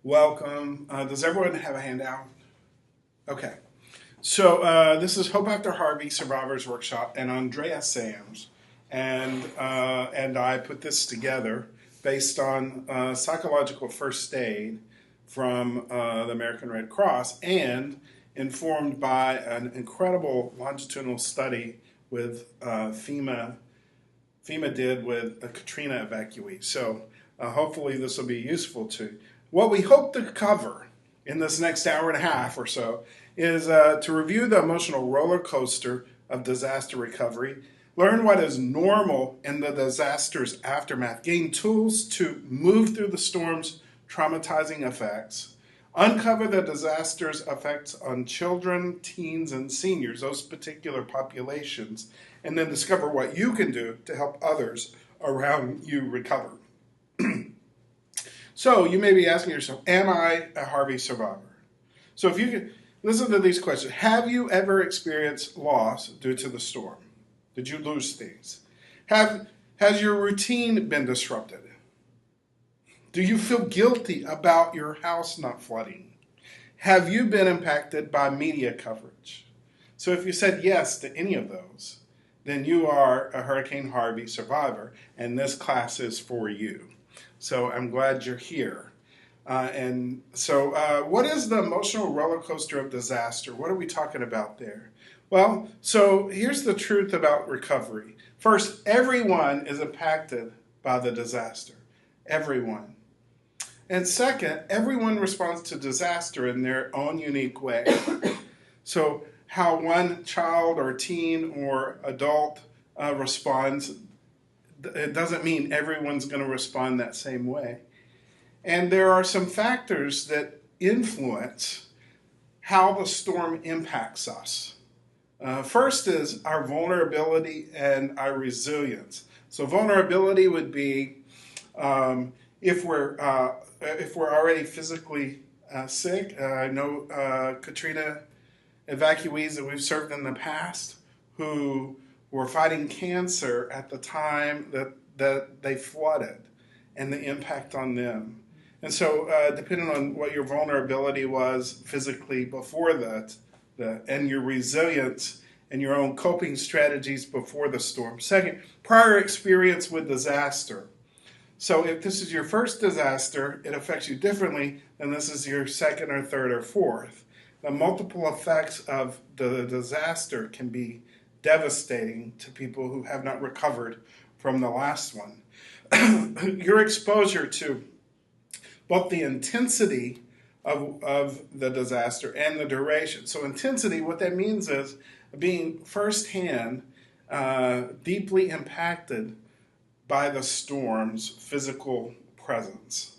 Welcome. Does everyone have a handout? Okay. So this is Hope After Harvey Survivors Workshop, and Andrea Sams, and I put this together based on psychological first aid from the American Red Cross, and informed by an incredible longitudinal study with FEMA did with a Katrina evacuee. So hopefully this will be useful to what we hope to cover in this next hour and a half or so is to review the emotional roller coaster of disaster recovery, learn what is normal in the disaster's aftermath, gain tools to move through the storm's traumatizing effects, uncover the disaster's effects on children, teens, and seniors, those particular populations, and then discover what you can do to help others around you recover. So you may be asking yourself, am I a Harvey survivor? So if you can listen to these questions. Have you ever experienced loss due to the storm? Did you lose things? Has your routine been disrupted? Do you feel guilty about your house not flooding? Have you been impacted by media coverage? So if you said yes to any of those, then you are a Hurricane Harvey survivor, and this class is for you. So I'm glad you're here. What is the emotional roller coaster of disaster? What are we talking about there? Well, so here's the truth about recovery. First, everyone is impacted by the disaster. Everyone. And second, everyone responds to disaster in their own unique way. So how one child or teen or adult responds, it doesn't mean everyone's going to respond that same way. And there are some factors that influence how the storm impacts us. First is our vulnerability and our resilience. So vulnerability would be if we're already physically sick. I know Katrina evacuees that we've served in the past who were fighting cancer at the time that they flooded and the impact on them. And so depending on what your vulnerability was physically before that, and your resilience and your own coping strategies before the storm. Second, prior experience with disaster. So if this is your first disaster, it affects you differently than this is your second or third or fourth. The multiple effects of the disaster can be devastating to people who have not recovered from the last one. Your exposure to both the intensity of the disaster and the duration. So intensity, what that means is being firsthand deeply impacted by the storm's physical presence.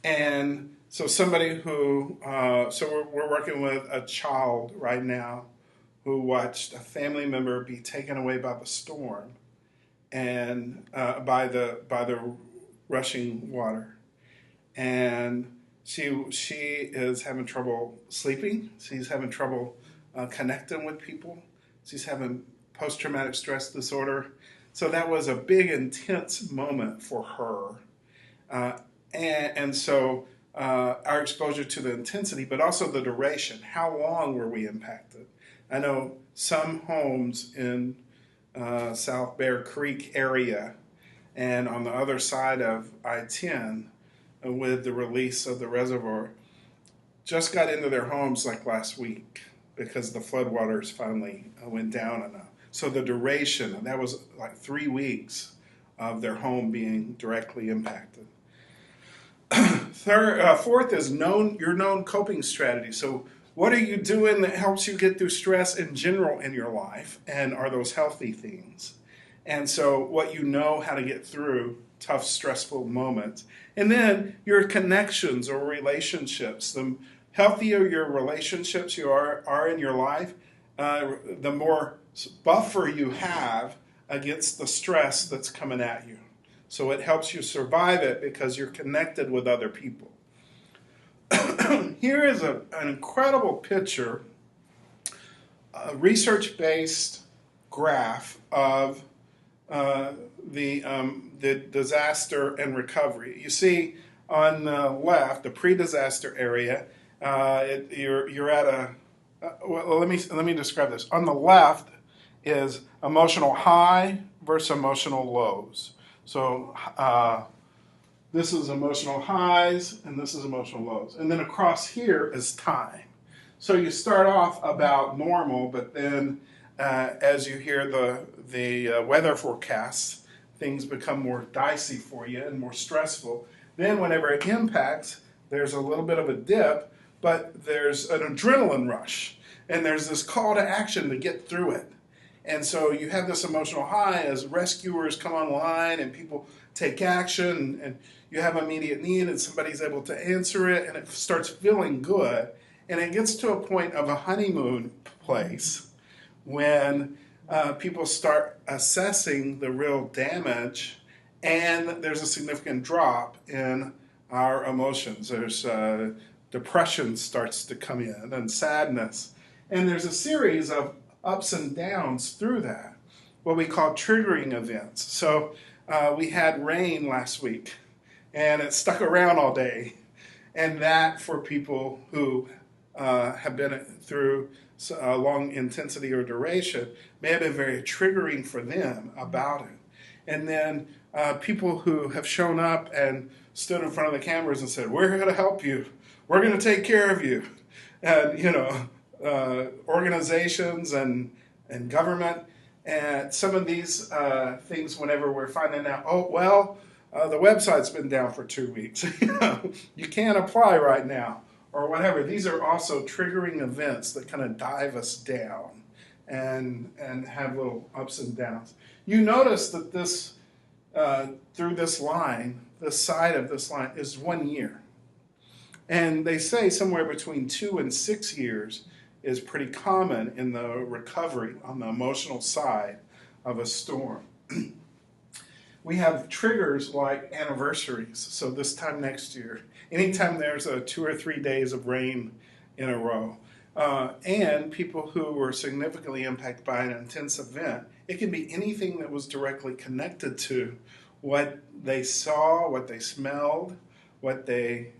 And so somebody who, we're working with a child right now who watched a family member be taken away by the storm and by the rushing water. And she is having trouble sleeping. She's having trouble connecting with people. She's having post-traumatic stress disorder. So that was a big, intense moment for her. So our exposure to the intensity, but also the duration. How long were we impacted? I know some homes in South Bear Creek area and on the other side of I-10 with the release of the reservoir just got into their homes like last week because the floodwaters finally went down enough. So the duration, that was like 3 weeks of their home being directly impacted. Fourth is your known coping strategy. So what are you doing that helps you get through stress in general in your life? And are those healthy things? And so what you know how to get through tough, stressful moments. And then your connections or relationships. The healthier your relationships you are in your life, the more buffer you have against the stress that's coming at you. So it helps you survive it because you're connected with other people. Here is an incredible picture, a research-based graph of the disaster and recovery. You see on the left, the pre-disaster area, you're at well, let me describe this. On the left is emotional high versus emotional lows. So this is emotional highs, and this is emotional lows. And then across here is time. So you start off about normal, but then as you hear the weather forecasts, things become more dicey for you and more stressful. Then whenever it impacts, there's a little bit of a dip, but there's an adrenaline rush, and there's this call to action to get through it. And so you have this emotional high as rescuers come online and people take action, and you have immediate need and somebody's able to answer it, and it starts feeling good. And it gets to a point of a honeymoon place when people start assessing the real damage, and there's a significant drop in our emotions. There's depression starts to come in, and sadness. And there's a series of ups and downs through that, what we call triggering events. So we had rain last week, and it stuck around all day. And that, for people who have been through a long intensity or duration, may have been very triggering for them about it. And then people who have shown up and stood in front of the cameras and said, "We're going to help you. We're going to take care of you." And, organizations and government, and some of these things, whenever we're finding out, the website's been down for 2 weeks. You can't apply right now, or whatever. These are also triggering events that kind of dive us down and have little ups and downs. You notice that this, through this line, the side of this line is 1 year. And they say somewhere between 2 and 6 years is pretty common in the recovery on the emotional side of a storm. We have triggers like anniversaries. So this time next year, anytime there's 2 or 3 days of rain in a row, and people who were significantly impacted by an intense event, it can be anything that was directly connected to what they saw, what they smelled, what they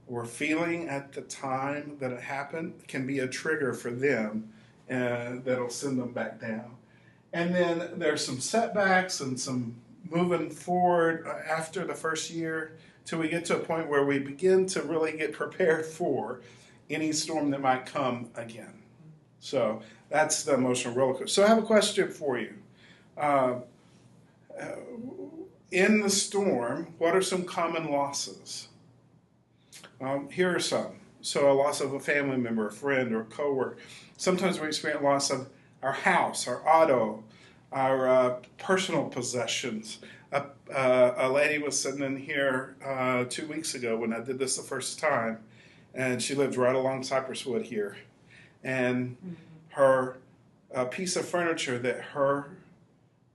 were feeling at the time that it happened, can be a trigger for them that'll send them back down. And then there's some setbacks and some moving forward after the first year till we get to a point where we begin to really get prepared for any storm that might come again. So that's the emotional roller coaster. So I have a question for you. In the storm, what are some common losses? Here are some. So a loss of a family member, a friend, or a coworker. Sometimes we experience loss of our house, our auto, our personal possessions. A lady was sitting in here 2 weeks ago when I did this the first time, and she lived right along Cypress Wood here. And her piece of furniture that her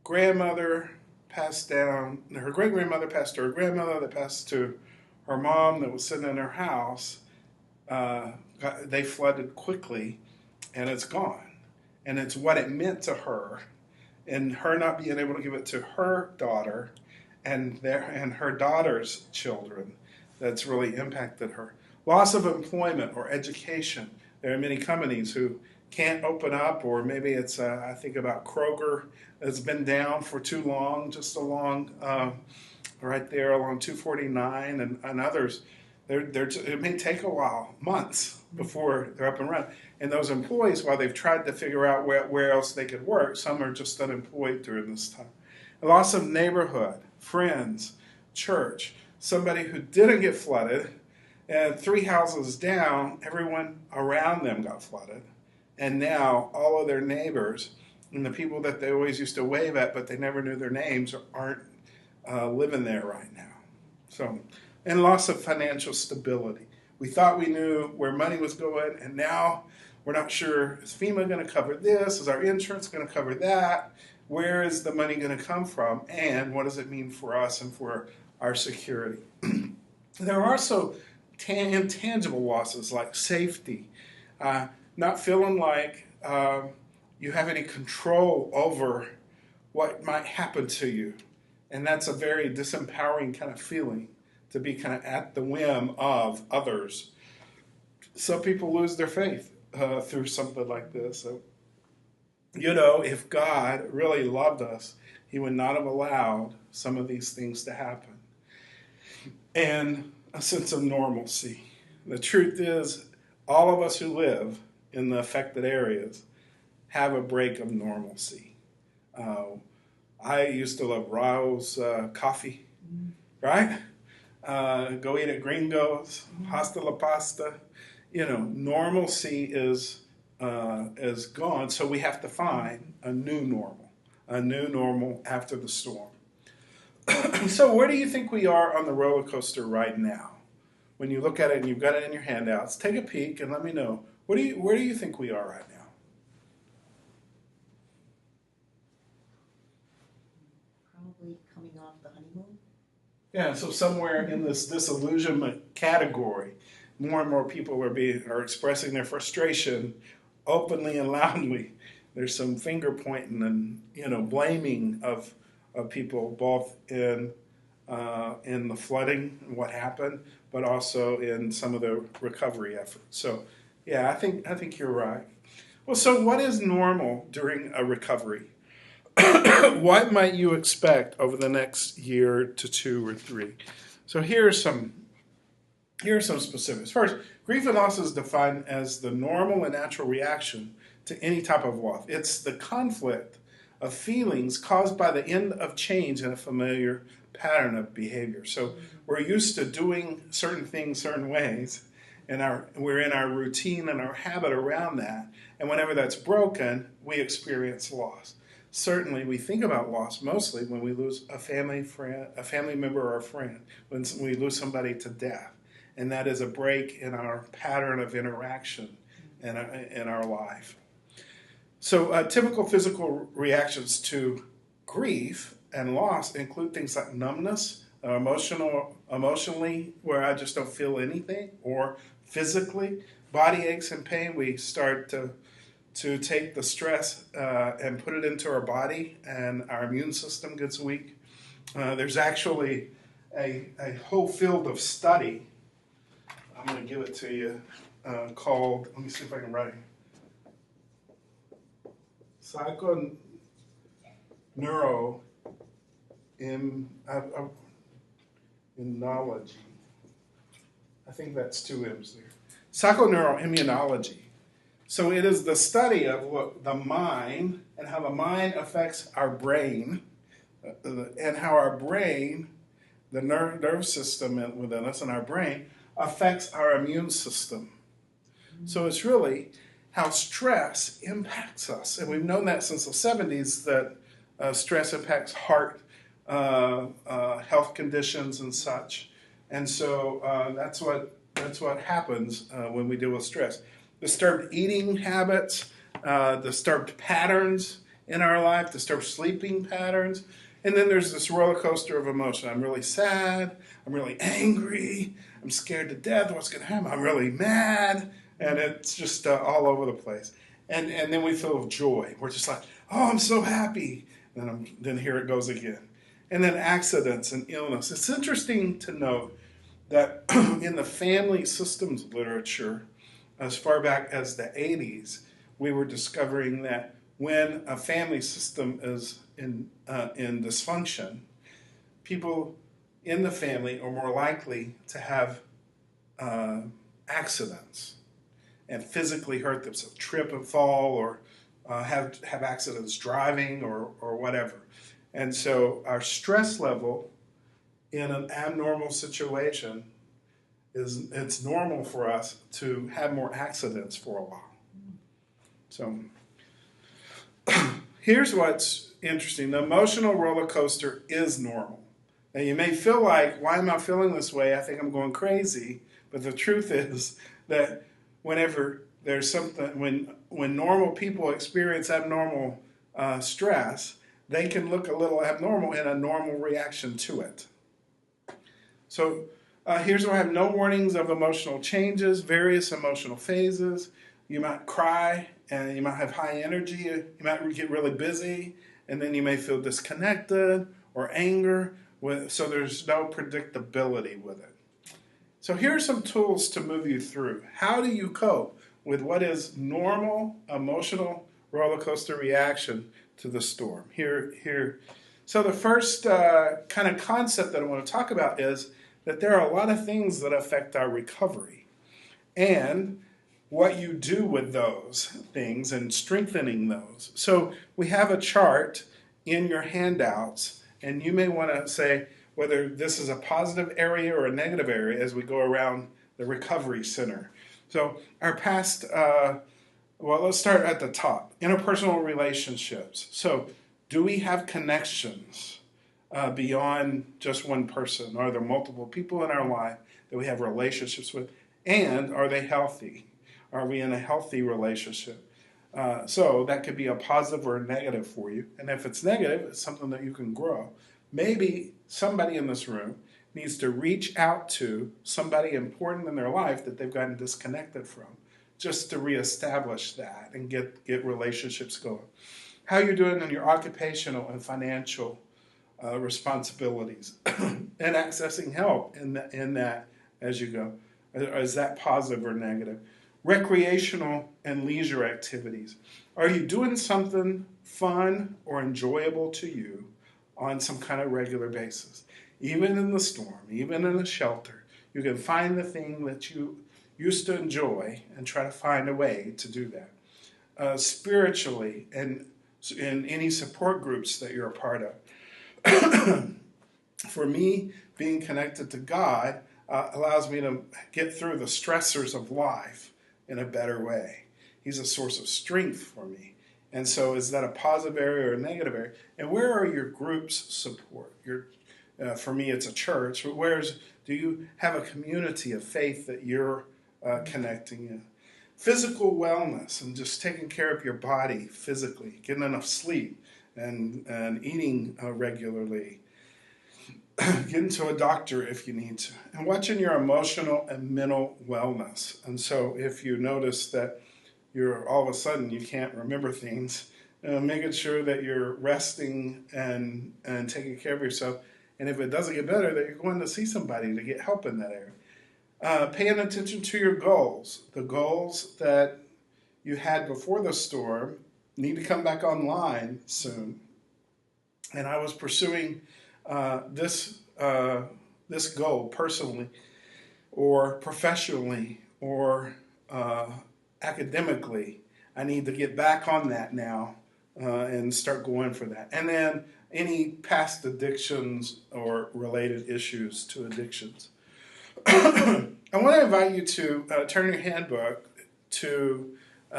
grandmother passed down, her great-grandmother passed to her grandmother, that passed to her mom that was sitting in her house, they flooded quickly, and it's gone. And it's what it meant to her, and her not being able to give it to her daughter and her daughter's children, that's really impacted her. Loss of employment or education. There are many companies who can't open up, or maybe it's, I think about Kroger, that's been down for too long, just along right there along 249 and others. It may take a while, months, before they're up and running. And those employees, while they've tried to figure out where else they could work, some are just unemployed during this time. A loss of neighborhood, friends, church. Somebody who didn't get flooded, and 3 houses down, everyone around them got flooded. And now all of their neighbors and the people that they always used to wave at, but they never knew their names, aren't living there right now. So, and loss of financial stability. We thought we knew where money was going, and now we're not sure, is FEMA going to cover this? Is our insurance going to cover that? Where is the money going to come from? And what does it mean for us and for our security? There are also intangible losses like safety, not feeling like you have any control over what might happen to you. And that's a very disempowering kind of feeling, to be kind of at the whim of others. Some people lose their faith through something like this. So, if God really loved us, he would not have allowed some of these things to happen. And a sense of normalcy. The truth is, all of us who live in the affected areas have a break of normalcy. I used to love Rao's coffee, right? Go eat at Gringo's, Hasta la Pasta. Normalcy is gone, so we have to find a new normal after the storm. So where do you think we are on the roller coaster right now? When you look at it and you've got it in your handouts, take a peek and let me know. Where do you think we are right now? Probably coming off the honeymoon. Yeah, so somewhere in this disillusionment category, more and more people are expressing their frustration openly and loudly. There's some finger pointing and blaming of people, both in the flooding and what happened, but also in some of the recovery efforts. So, yeah, I think you're right. Well, so what is normal during a recovery? What might you expect over the next year to 2 or 3? So here are some specifics. First, grief and loss is defined as the normal and natural reaction to any type of loss. It's the conflict of feelings caused by the end of change in a familiar pattern of behavior. So we're used to doing certain things certain ways, and we're in our routine and our habit around that. And whenever that's broken, we experience loss. Certainly, we think about loss mostly when we lose a family member or a friend, when we lose somebody to death. And that is a break in our pattern of interaction in our life. So typical physical reactions to grief and loss include things like numbness, emotionally, where I just don't feel anything, or physically, body aches and pain. We start to take the stress and put it into our body, and our immune system gets weak. There's actually a whole field of study. I'm going to give it to you called, let me see if I can write it. Psychoneuroimmunology. I think that's 2 M's there. Psychoneuroimmunology. So it is the study of what the mind and how the mind affects our brain, and how our brain, the nerve system within us and our brain, affects our immune system. So it's really how stress impacts us. And we've known that since the 70s, that stress impacts heart health conditions and such. And so that's what happens when we deal with stress. Disturbed eating habits, disturbed patterns in our life, disturbed sleeping patterns. And then there's this roller coaster of emotion. I'm really sad. I'm really angry. I'm scared to death. What's going to happen? I'm really mad. And it's just all over the place. And then we feel joy. We're just like, oh, I'm so happy. And then here it goes again. And then accidents and illness. It's interesting to note that in the family systems literature, as far back as the 80s, we were discovering that when a family system is in dysfunction, people in the family are more likely to have accidents and physically hurt themselves, trip and fall, or have accidents driving or whatever. And so our stress level in an abnormal situation it's normal for us to have more accidents for a while. So here's what's interesting. The emotional roller coaster is normal. Now you may feel like, why am I feeling this way? I think I'm going crazy. But the truth is that whenever there's something, when normal people experience abnormal stress, they can look a little abnormal in a normal reaction to it. So here's where I have no warnings of emotional changes, various emotional phases. You might cry, and you might have high energy. You might get really busy, and then you may feel disconnected or anger, so there's no predictability with it. So here are some tools to move you through. How do you cope with what is normal emotional roller coaster reaction to the storm? Here. So the first kind of concept that I want to talk about is that there are a lot of things that affect our recovery, and what you do with those things and strengthening those. So we have a chart in your handouts, and you may want to say whether this is a positive area or a negative area as we go around the recovery center. So our past, well, let's start at the top. Interpersonal relationships. So do we have connections beyond just one person? Are there multiple people in our life that we have relationships with? And are they healthy? Are we in a healthy relationship? So that could be a positive or a negative for you. And if it's negative, it's something that you can grow. Maybe somebody in this room needs to reach out to somebody important in their life that they've gotten disconnected from, just to reestablish that and get relationships going. How you're doing in your occupational and financial responsibilities and accessing help in that as you go. Is that positive or negative? Recreational and leisure activities. Are you doing something fun or enjoyable to you on some kind of regular basis? Even in the storm, even in a shelter, you can find the thing that you used to enjoy and try to find a way to do that. Spiritually, and in any support groups that you're a part of. For me, being connected to God allows me to get through the stressors of life in a better way. He's a source of strength for me. And so is that a positive area or a negative area? And where are your groups support? For me, it's a church. Do you have a community of faith that you're connecting in? Physical wellness and just taking care of your body physically, getting enough sleep and eating regularly. Getting to a doctor if you need to. And watching your emotional and mental wellness. And so if you notice that you're all of a sudden you can't remember things, making sure that you're resting and taking care of yourself. And if it doesn't get better, that you're going to see somebody to get help in that area. Paying attention to your goals. The goals that you had before the storm need to come back online soon. And I was pursuing this goal personally or professionally or academically. I need to get back on that now and start going for that. And then any past addictions or related issues to addictions. I want to invite you to turn your handbook to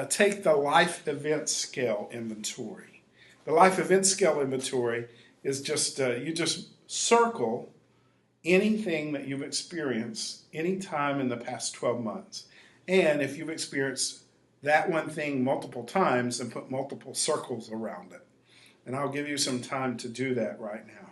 take the life event scale inventory. The life event scale inventory is just, you just circle anything that you've experienced any time in the past 12 months. And if you've experienced that one thing multiple times, then put multiple circles around it. And I'll give you some time to do that right now.